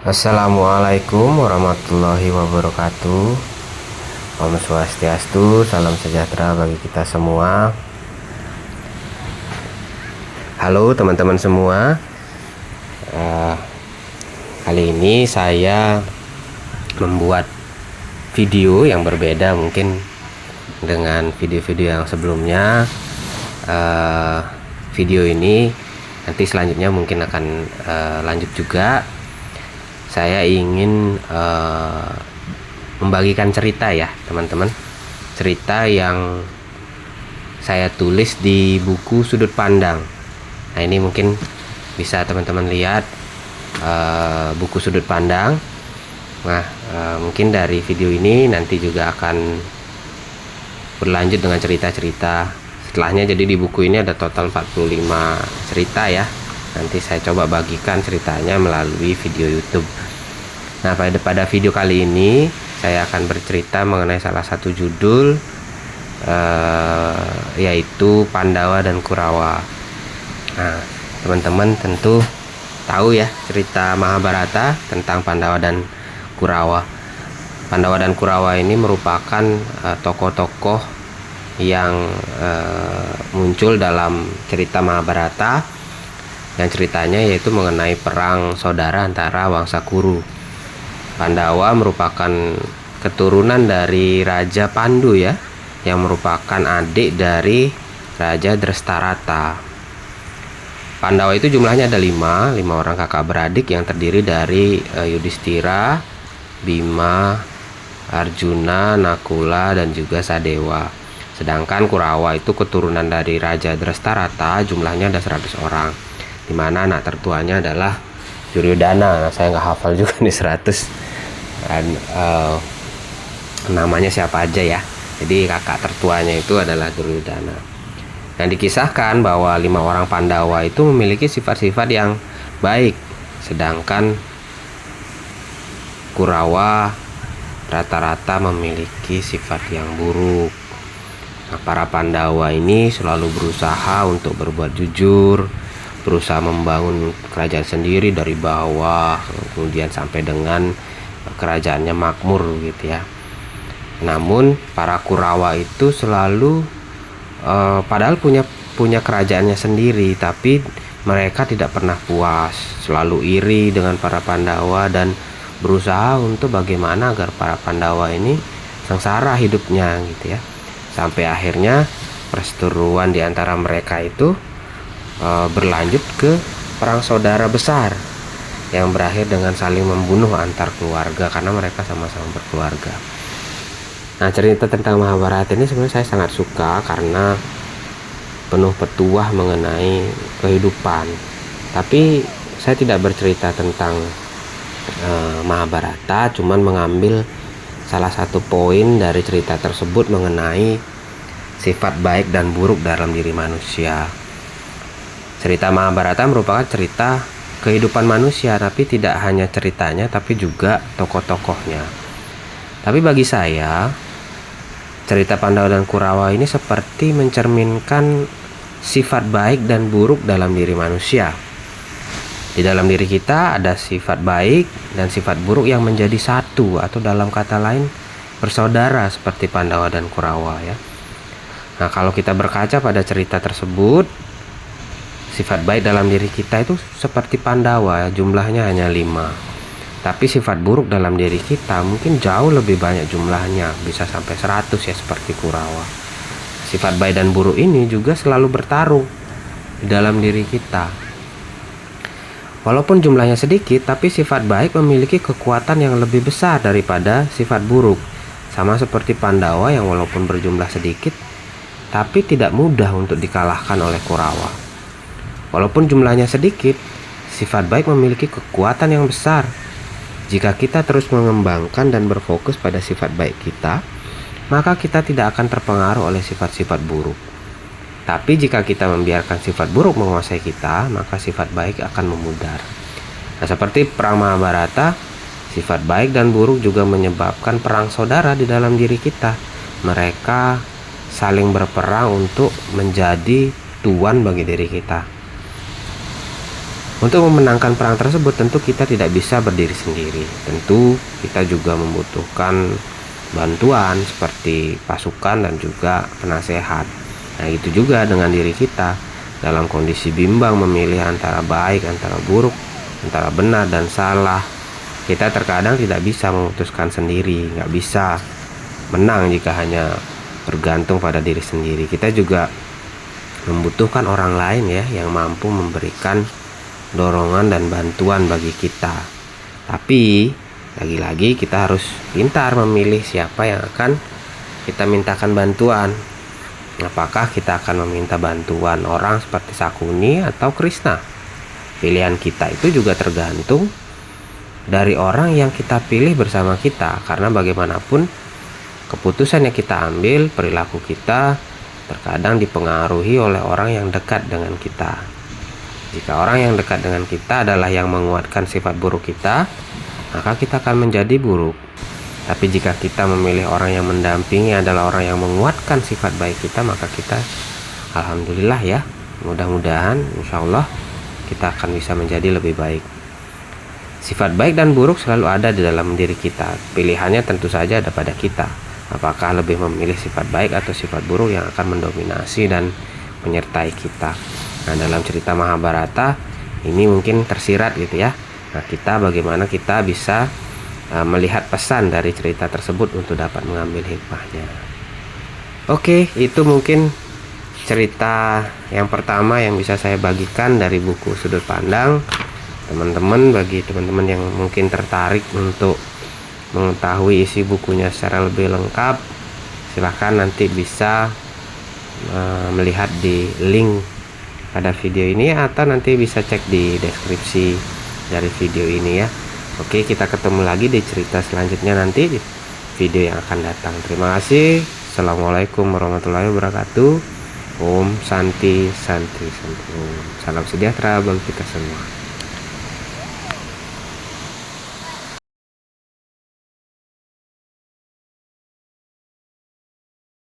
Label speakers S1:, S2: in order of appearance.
S1: Assalamualaikum warahmatullahi wabarakatuh. Om Swastiastu, salam sejahtera bagi kita semua. Halo teman-teman semua. Kali ini saya membuat video yang berbeda mungkin dengan video-video yang sebelumnya. Video ini nanti selanjutnya mungkin akan lanjut juga. Saya ingin membagikan cerita ya teman-teman, cerita yang saya tulis di buku Sudut Pandang. Nah, ini mungkin bisa teman-teman lihat buku Sudut Pandang. Nah, mungkin dari video ini nanti juga akan berlanjut dengan cerita-cerita setelahnya. Jadi di buku ini ada total 45 cerita ya. Nanti saya coba bagikan ceritanya melalui video YouTube. Nah, pada video kali ini saya akan bercerita mengenai salah satu judul yaitu Pandawa dan Kurawa. Nah, teman-teman tentu tahu ya cerita Mahabharata tentang Pandawa dan Kurawa. Pandawa dan Kurawa ini merupakan tokoh-tokoh yang muncul dalam cerita Mahabharata. Yang ceritanya yaitu mengenai perang saudara antara Wangsa Kuru. Pandawa merupakan keturunan dari Raja Pandu ya, yang merupakan adik dari Raja Drestarata. Pandawa itu jumlahnya ada 5 orang kakak beradik yang terdiri dari Yudhistira, Bima, Arjuna, Nakula, dan juga Sadewa. Sedangkan Kurawa itu keturunan dari Raja Drestarata, jumlahnya ada 100 orang. Dimana anak tertuanya adalah Duryodhana. Nah, saya nggak hafal juga nih 100 dan namanya siapa aja ya. Jadi kakak tertuanya itu adalah Duryodhana. Dan dikisahkan bahwa 5 orang Pandawa itu memiliki sifat-sifat yang baik, sedangkan Kurawa rata-rata memiliki sifat yang buruk. Nah, para Pandawa ini selalu berusaha untuk berbuat jujur, berusaha membangun kerajaan sendiri dari bawah, kemudian sampai dengan kerajaannya makmur gitu ya. Namun para Kurawa itu selalu padahal punya kerajaannya sendiri, tapi mereka tidak pernah puas, selalu iri dengan para Pandawa dan berusaha untuk bagaimana agar para Pandawa ini sengsara hidupnya gitu ya. Sampai akhirnya perseteruan di antara mereka itu berlanjut ke perang saudara besar yang berakhir dengan saling membunuh antar keluarga karena mereka sama-sama berkeluarga. Nah, cerita tentang Mahabharata ini sebenarnya saya sangat suka karena penuh petuah mengenai kehidupan. Tapi saya tidak bercerita tentang Mahabharata, cuman mengambil salah satu poin dari cerita tersebut mengenai sifat baik dan buruk dalam diri manusia. Cerita Mahabharata merupakan cerita kehidupan manusia, tapi tidak hanya ceritanya tapi juga tokoh-tokohnya. Tapi bagi saya, cerita Pandawa dan Kurawa ini seperti mencerminkan sifat baik dan buruk dalam diri manusia. Di dalam diri kita ada sifat baik dan sifat buruk yang menjadi satu, atau dalam kata lain bersaudara seperti Pandawa dan Kurawa ya. Nah, kalau kita berkaca pada cerita tersebut, sifat baik dalam diri kita itu seperti Pandawa, jumlahnya hanya 5. Tapi sifat buruk dalam diri kita mungkin jauh lebih banyak jumlahnya, bisa sampai 100 ya seperti Kurawa. Sifat baik dan buruk ini juga selalu bertarung di dalam diri kita. Walaupun jumlahnya sedikit, tapi sifat baik memiliki kekuatan yang lebih besar daripada sifat buruk. Sama seperti Pandawa yang walaupun berjumlah sedikit, tapi tidak mudah untuk dikalahkan oleh Kurawa. Walaupun jumlahnya sedikit, sifat baik memiliki kekuatan yang besar. Jika kita terus mengembangkan dan berfokus pada sifat baik kita, maka kita tidak akan terpengaruh oleh sifat-sifat buruk. Tapi jika kita membiarkan sifat buruk menguasai kita, maka sifat baik akan memudar. Nah, seperti perang Mahabharata, sifat baik dan buruk juga menyebabkan perang saudara di dalam diri kita. Mereka saling berperang untuk menjadi tuan bagi diri kita. Untuk memenangkan perang tersebut tentu kita tidak bisa berdiri sendiri. Tentu kita juga membutuhkan bantuan seperti pasukan dan juga penasehat. Nah, itu juga dengan diri kita dalam kondisi bimbang memilih antara baik, antara buruk, antara benar dan salah. Kita terkadang tidak bisa memutuskan sendiri, nggak bisa menang jika hanya bergantung pada diri sendiri. Kita juga membutuhkan orang lain ya yang mampu memberikan dorongan dan bantuan bagi kita. Tapi lagi-lagi kita harus pintar memilih siapa yang akan kita mintakan bantuan. Apakah kita akan meminta bantuan orang seperti Sakuni atau Krishna? Pilihan kita itu juga tergantung dari orang yang kita pilih bersama kita, karena bagaimanapun keputusan yang kita ambil, perilaku kita terkadang dipengaruhi oleh orang yang dekat dengan kita. Jika orang yang dekat dengan kita adalah yang menguatkan sifat buruk kita, maka kita akan menjadi buruk. Tapi jika kita memilih orang yang mendampingi adalah orang yang menguatkan sifat baik kita, maka kita alhamdulillah ya, mudah-mudahan insya Allah kita akan bisa menjadi lebih baik. Sifat baik dan buruk selalu ada di dalam diri kita. Pilihannya tentu saja ada pada kita. Apakah lebih memilih sifat baik atau sifat buruk yang akan mendominasi dan menyertai kita. Nah, dalam cerita Mahabharata ini mungkin tersirat gitu ya. Nah, kita bagaimana kita bisa melihat pesan dari cerita tersebut untuk dapat mengambil hikmahnya. Oke, itu mungkin cerita yang pertama yang bisa saya bagikan dari buku Sudut Pandang. Teman-teman, bagi teman-teman yang mungkin tertarik untuk mengetahui isi bukunya secara lebih lengkap, silahkan nanti bisa melihat di link pada video ini atau nanti bisa cek di deskripsi dari video ini ya. Oke, kita ketemu lagi di cerita selanjutnya nanti di video yang akan datang. Terima kasih. Assalamualaikum warahmatullahi wabarakatuh. Om Santi Santi Santi. Salam sejahtera bagi kita semua.